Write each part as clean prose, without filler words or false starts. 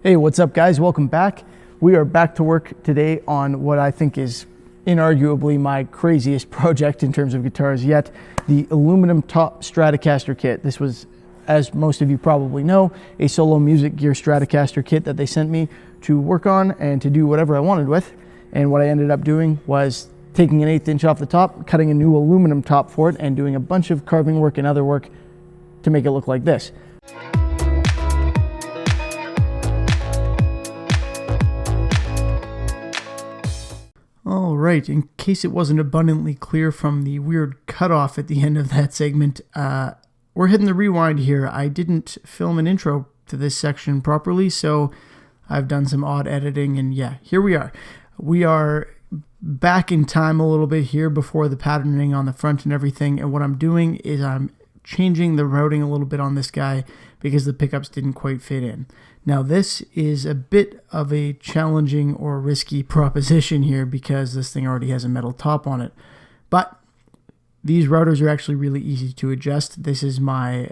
Hey, what's up guys? Welcome back. We are back to work today on what I think is inarguably my craziest project in terms of guitars yet, the aluminum top Stratocaster kit. This was, as most of you probably know, a solo music gear Stratocaster kit that they sent me to work on and to do whatever I wanted with. And what I ended up doing was taking an 1/8 inch off the top, cutting a new aluminum top for it, and doing a bunch of carving work and other work to make it look like this. All right, in case it wasn't abundantly clear from the weird cutoff at the end of that segment, we're hitting the rewind here. I didn't film an intro to this section properly, so I've done some odd editing, and yeah, here we are. We are back in time a little bit here before the patterning on the front and everything, and what I'm doing is I'm changing the routing a little bit on this guy because the pickups didn't quite fit in. Now this is a bit of a challenging or risky proposition here because this thing already has a metal top on it, but these routers are actually really easy to adjust. This is my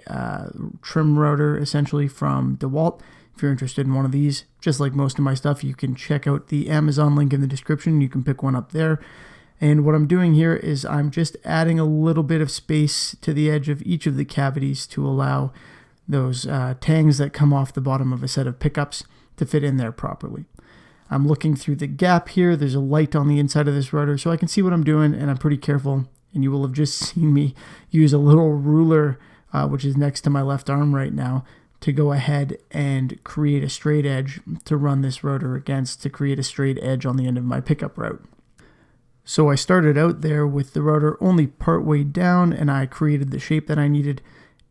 trim router essentially from DeWalt. If you're interested in one of these, just like most of my stuff, you can check out the Amazon link in the description. You can pick one up there. And what I'm doing here is I'm just adding a little bit of space to the edge of each of the cavities to allow those tangs that come off the bottom of a set of pickups to fit in there properly. I'm looking through the gap here. There's a light on the inside of this router, so I can see what I'm doing, and I'm pretty careful. And you will have just seen me use a little ruler, which is next to my left arm right now, to go ahead and create a straight edge to run this router against to create a straight edge on the end of my pickup route. So I started out there with the router only part way down, and I created the shape that I needed.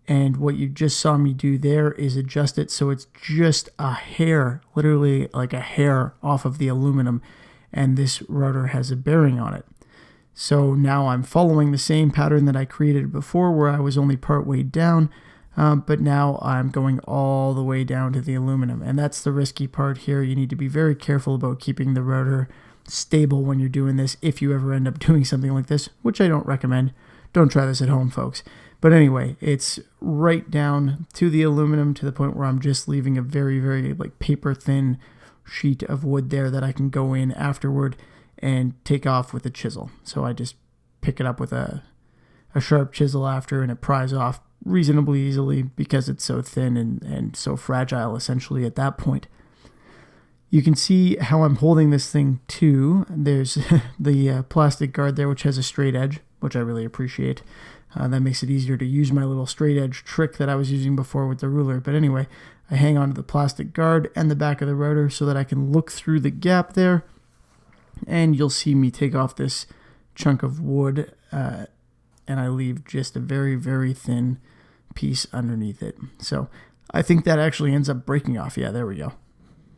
And what you just saw me do there is adjust it so it's just a hair, literally like a hair off of the aluminum, and this router has a bearing on it. So now I'm following the same pattern that I created before where I was only part way down, but now I'm going all the way down to the aluminum. And that's the risky part here. You need to be very careful about keeping the router stable when you're doing this if you ever end up doing something like this, which I don't recommend. Don't try this at home, folks. But anyway, it's right down to the aluminum to the point where I'm just leaving a very, very like paper thin sheet of wood there that I can go in afterward and take off with a chisel. So I just pick it up with a sharp chisel after, and it pries off reasonably easily because it's so thin and so fragile essentially at that point. You can see how I'm holding this thing too. There's the plastic guard there, which has a straight edge, which I really appreciate. That makes it easier to use my little straight edge trick that I was using before with the ruler. But anyway, I hang onto the plastic guard and the back of the router so that I can look through the gap there, and you'll see me take off this chunk of wood, and I leave just a very, very thin piece underneath it. So I think that actually ends up breaking off. Yeah, there we go.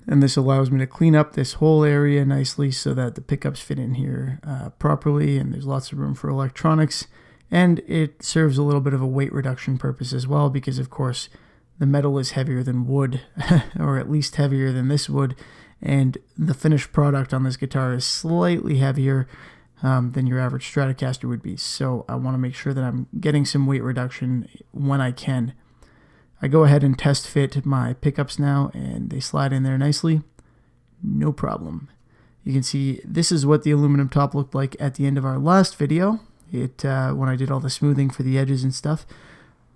And this allows me to clean up this whole area nicely so that the pickups fit in here properly, and there's lots of room for electronics. And it serves a little bit of a weight reduction purpose as well because, of course, the metal is heavier than wood, or at least heavier than this wood, and the finished product on this guitar is slightly heavier than your average Stratocaster would be. So I want to make sure that I'm getting some weight reduction when I can. I go ahead and test fit my pickups now, and they slide in there nicely. No problem. You can see this is what the aluminum top looked like at the end of our last video. When I did all the smoothing for the edges and stuff.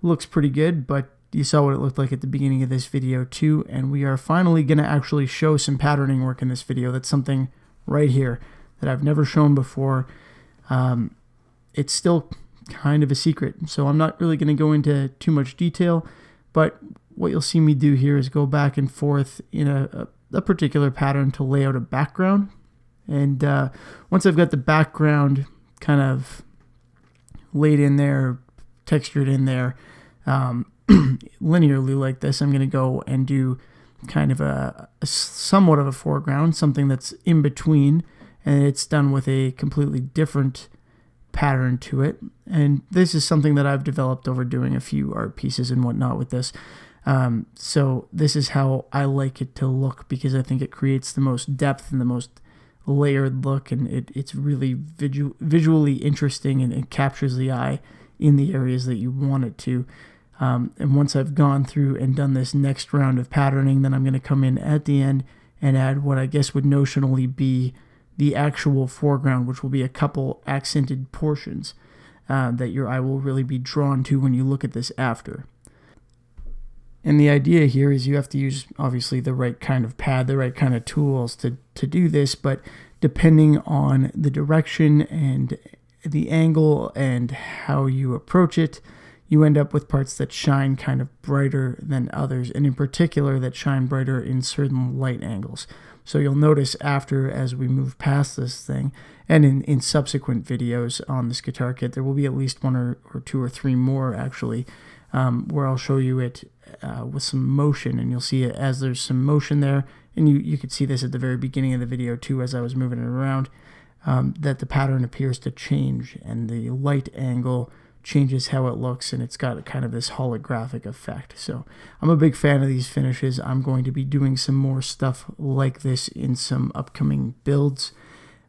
Looks pretty good, but you saw what it looked like at the beginning of this video too, and we are finally going to actually show some patterning work in this video. That's something right here that I've never shown before. It's still kind of a secret, so I'm not really going to go into too much detail, but what you'll see me do here is go back and forth in a particular pattern to lay out a background. And once I've got the background kind of laid in there, textured in there, linearly like this, I'm going to go and do kind of a somewhat of a foreground, something that's in between, and it's done with a completely different pattern to it. And this is something that I've developed over doing a few art pieces and whatnot with this. So this is how I like it to look because I think it creates the most depth and the most layered look, and it's really visually interesting, and it captures the eye in the areas that you want it to. And once I've gone through and done this next round of patterning, then I'm going to come in at the end and add what I guess would notionally be the actual foreground, which will be a couple accented portions that your eye will really be drawn to when you look at this after. And the idea here is you have to use, obviously, the right kind of pad, the right kind of tools to do this, but depending on the direction and the angle and how you approach it, you end up with parts that shine kind of brighter than others, and in particular that shine brighter in certain light angles. So you'll notice after, as we move past this thing, and in subsequent videos on this guitar kit, there will be at least one or two or three more actually, where I'll show you it with some motion, and you'll see it as there's some motion there, and you could see this at the very beginning of the video too as I was moving it around, that the pattern appears to change, and the light angle changes how it looks, and it's got kind of this holographic effect. So I'm a big fan of these finishes. I'm going to be doing some more stuff like this in some upcoming builds.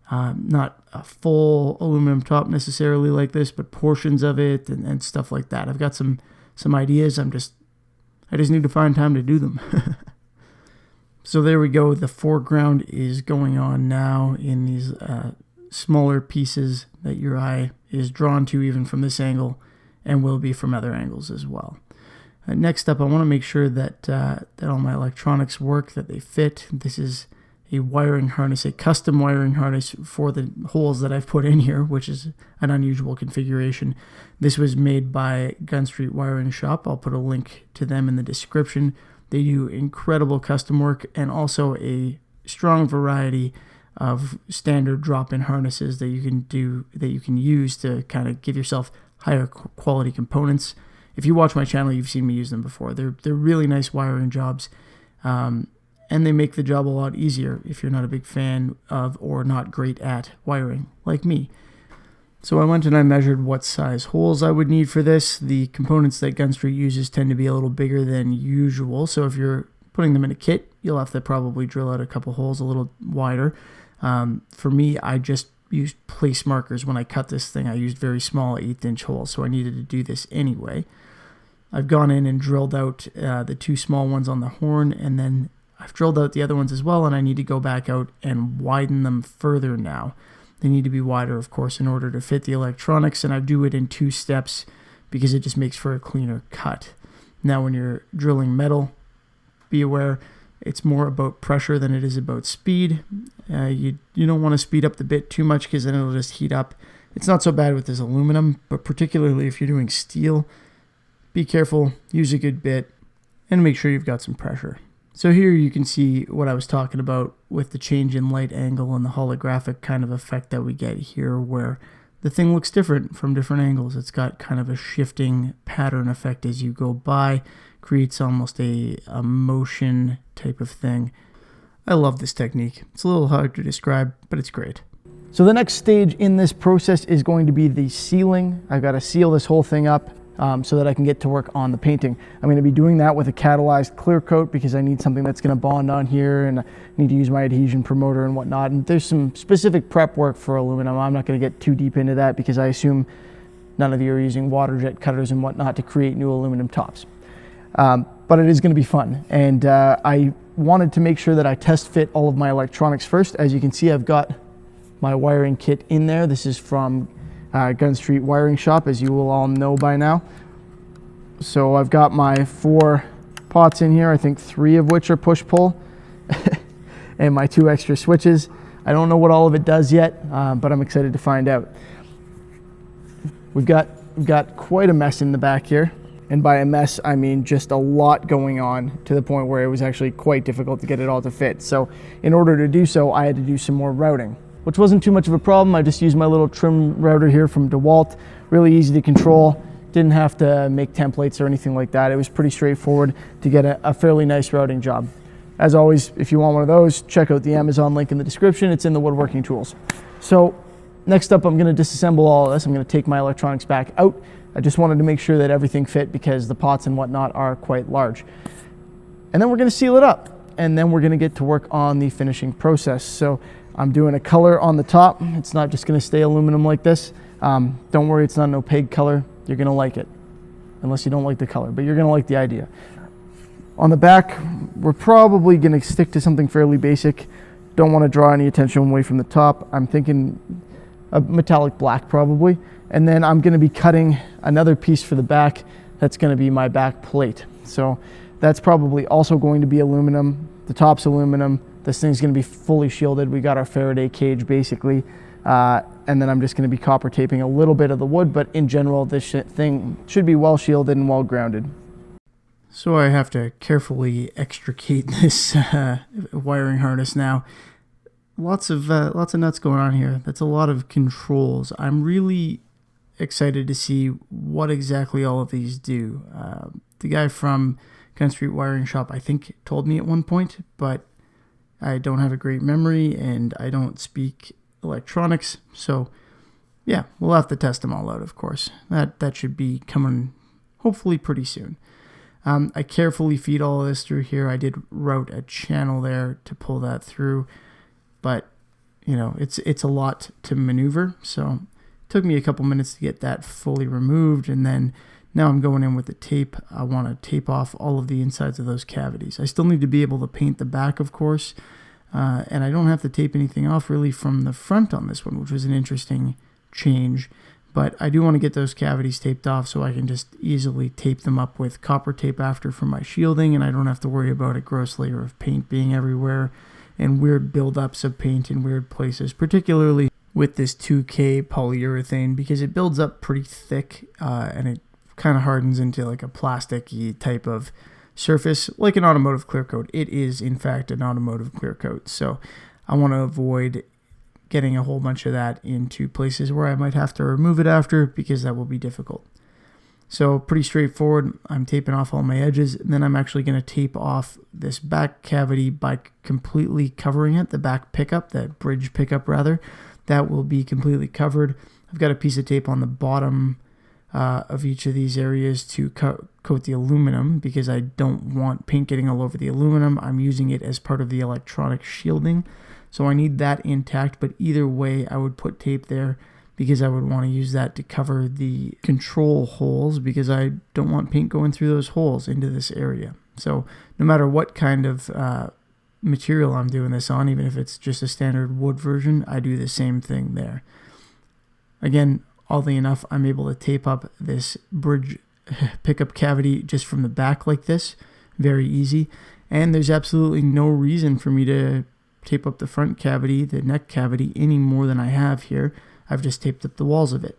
Not a full aluminum top necessarily like this, but portions of it and stuff like that. I've got some ideas. I just need to find time to do them. So there we go. The foreground is going on now in these smaller pieces that your eye is drawn to even from this angle, and will be from other angles as well. Next up, I want to make sure that all my electronics work, that they fit. This is a wiring harness, a custom wiring harness for the holes that I've put in here, which is an unusual configuration. This was made by Gun Street Wiring Shop. I'll put a link to them in the description. They do incredible custom work, and also a strong variety of standard drop-in harnesses that you can use to kind of give yourself higher quality components. If you watch my channel, you've seen me use them before. They're really nice wiring jobs, and they make the job a lot easier if you're not a big fan of or not great at wiring like me. So I went and I measured what size holes I would need for this. The components that Gun Street uses tend to be a little bigger than usual, so if you're putting them in a kit, you'll have to probably drill out a couple holes a little wider. For me, I just used place markers when I cut this thing. I used very small 1/8" holes, so I needed to do this anyway. I've gone in and drilled out the two small ones on the horn, and then I've drilled out the other ones as well, and I need to go back out and widen them further now. They need to be wider, of course, in order to fit the electronics, and I do it in 2 steps because it just makes for a cleaner cut. Now, when you're drilling metal, be aware it's more about pressure than it is about speed. You don't want to speed up the bit too much because then it'll just heat up. It's not so bad with this aluminum, but particularly if you're doing steel, be careful, use a good bit, and make sure you've got some pressure. So here you can see what I was talking about with the change in light angle and the holographic kind of effect that we get here, where the thing looks different from different angles. It's got kind of a shifting pattern effect as you go by, creates almost a motion type of thing. I love this technique. It's a little hard to describe, but it's great. So the next stage in this process is going to be the sealing. I've got to seal this whole thing up so that I can get to work on the painting. I'm going to be doing that with a catalyzed clear coat because I need something that's going to bond on here, and I need to use my adhesion promoter and whatnot. And there's some specific prep work for aluminum. I'm not going to get too deep into that because I assume none of you are using water jet cutters and whatnot to create new aluminum tops. But it is going to be fun, and I wanted to make sure that I test fit all of my electronics first. As you can see, I've got my wiring kit in there. This is from Gun Street Wiring Shop, as you will all know by now. So I've got my 4 pots in here, I think 3 of which are push-pull, and my 2 extra switches. I don't know what all of it does yet, but I'm excited to find out. We've got quite a mess in the back here. And by a mess, I mean just a lot going on, to the point where it was actually quite difficult to get it all to fit. So in order to do so, I had to do some more routing, which wasn't too much of a problem. I just used my little trim router here from DeWalt. Really easy to control. Didn't have to make templates or anything like that. It was pretty straightforward to get a fairly nice routing job. As always, if you want one of those, check out the Amazon link in the description. It's in the woodworking tools. So next up, I'm going to disassemble all of this. I'm going to take my electronics back out. I just wanted to make sure that everything fit because the pots and whatnot are quite large. And then we're going to seal it up, and then we're going to get to work on the finishing process. So I'm doing a color on the top. It's not just going to stay aluminum like this. Don't worry, it's not an opaque color. You're going to like it. unless you don't like the color, but you're going to like the idea. On the back, we're probably going to stick to something fairly basic. Don't want to draw any attention away from the top. I'm thinking a metallic black probably. And then I'm going to be cutting another piece for the back. That's going to be my back plate. So that's probably also going to be aluminum. The top's aluminum. This thing's going to be fully shielded. We got our Faraday cage basically. And then I'm just going to be copper taping a little bit of the wood, but in general, this thing should be well shielded and well grounded. So I have to carefully extricate this wiring harness now. Lots of nuts going on here. That's a lot of controls. I'm really excited to see what exactly all of these do. The guy from Gun Street Wiring Shop, I think, told me at one point, but I don't have a great memory and I don't speak electronics, so yeah, we'll have to test them all out, of course. That should be coming hopefully pretty soon. I carefully feed all of this through here. I did route a channel there to pull that through, but you know, it's a lot to maneuver, so it took me a couple minutes to get that fully removed, and then now I'm going in with the tape. I want to tape off all of the insides of those cavities. I still need to be able to paint the back, of course, and I don't have to tape anything off really from the front on this one, which was an interesting change. But I do want to get those cavities taped off so I can just easily tape them up with copper tape after for my shielding, and I don't have to worry about a gross layer of paint being everywhere and weird buildups of paint in weird places, particularly with this 2K polyurethane, because it builds up pretty thick and it kind of hardens into like a plasticky type of surface, like an automotive clear coat. It is, in fact, an automotive clear coat. So I want to avoid getting a whole bunch of that into places where I might have to remove it after, because that will be difficult. So pretty straightforward. I'm taping off all my edges, and then I'm actually going to tape off this back cavity by completely covering it, the back pickup, that bridge pickup rather. That will be completely covered. I've got a piece of tape on the bottom of each of these areas to coat the aluminum, because I don't want paint getting all over the aluminum. I'm using it as part of the electronic shielding, so I need that intact. But either way, I would put tape there because I would want to use that to cover the control holes, because I don't want paint going through those holes into this area. So no matter what kind of material I'm doing this on, even if it's just a standard wood version, I do the same thing there. Again, oddly enough, I'm able to tape up this bridge pickup cavity just from the back like this. Very easy. And there's absolutely no reason for me to tape up the front cavity, the neck cavity, any more than I have here. I've just taped up the walls of it.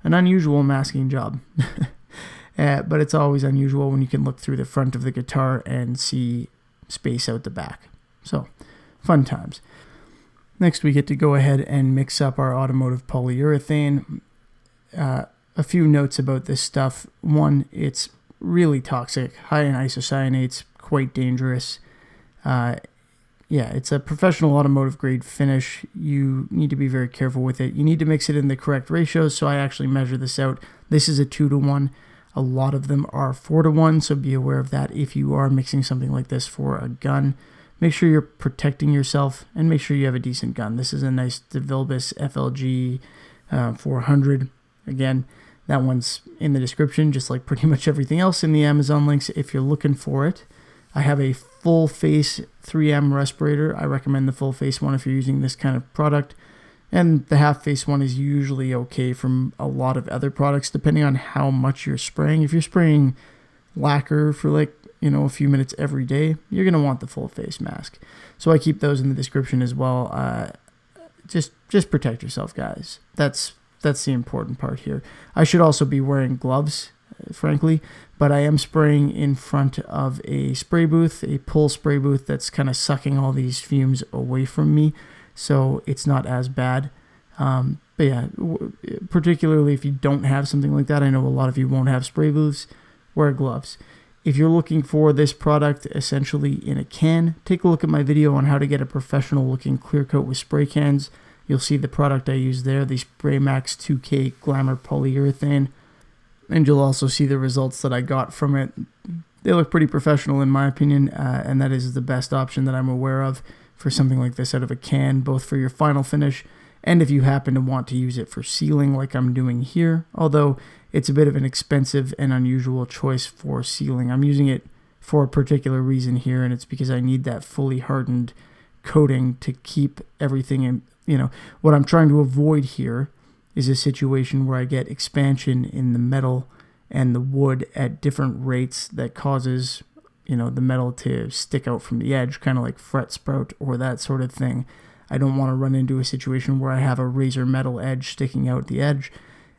An unusual masking job. But it's always unusual when you can look through the front of the guitar and see space out the back. So, fun times. Next, we get to go ahead and mix up our automotive polyurethane. A few notes about this stuff. One, it's really toxic, high in isocyanates, quite dangerous. Yeah, it's a professional automotive grade finish. You need to be very careful with it. You need to mix it in the correct ratios, so I actually measure this out. This is a 2-to-1. A lot of them are 4-to-1, so be aware of that if you are mixing something like this for a gun. Make sure you're protecting yourself, and make sure you have a decent gun. This is a nice DeVilbiss FLG 400. Again, that one's in the description, just like pretty much everything else in the Amazon links if you're looking for it. I have a full face 3M respirator. I recommend the full face one if you're using this kind of product. And the half face one is usually okay from a lot of other products, depending on how much you're spraying. If you're spraying lacquer for a few minutes every day, you're going to want the full face mask. So I keep those in the description as well. Just protect yourself, guys. That's the important part here. I should also be wearing gloves, frankly, but I am spraying in front of a spray booth, a pull spray booth that's kind of sucking all these fumes away from me, so it's not as bad. But yeah, particularly if you don't have something like that, I know a lot of you won't have spray booths, wear gloves. If you're looking for this product essentially in a can, take a look at my video on how to get a professional looking clear coat with spray cans. You'll see the product I use there, the SprayMax 2K Glamour Polyurethane. And you'll also see the results that I got from it. They look pretty professional in my opinion, and that is the best option that I'm aware of for something like this out of a can, both for your final finish and if you happen to want to use it for sealing like I'm doing here. Although it's a bit of an expensive and unusual choice for sealing. I'm using it for a particular reason here, and it's because I need that fully hardened coating to keep everything in. What I'm trying to avoid here is a situation where I get expansion in the metal and the wood at different rates that causes, the metal to stick out from the edge, kind of like fret sprout or that sort of thing. I don't want to run into a situation where I have a razor metal edge sticking out the edge.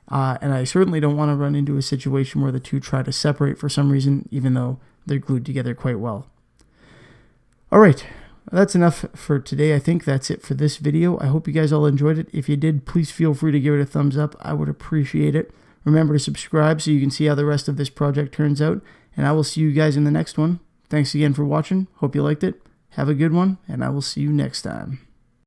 And I certainly don't want to run into a situation where the two try to separate for some reason, even though they're glued together quite well. All right, that's enough for today. I think that's it for this video. I hope you guys all enjoyed it. If you did, please feel free to give it a thumbs up. I would appreciate it. Remember to subscribe so you can see how the rest of this project turns out. And I will see you guys in the next one. Thanks again for watching. Hope you liked it. Have a good one, and I will see you next time.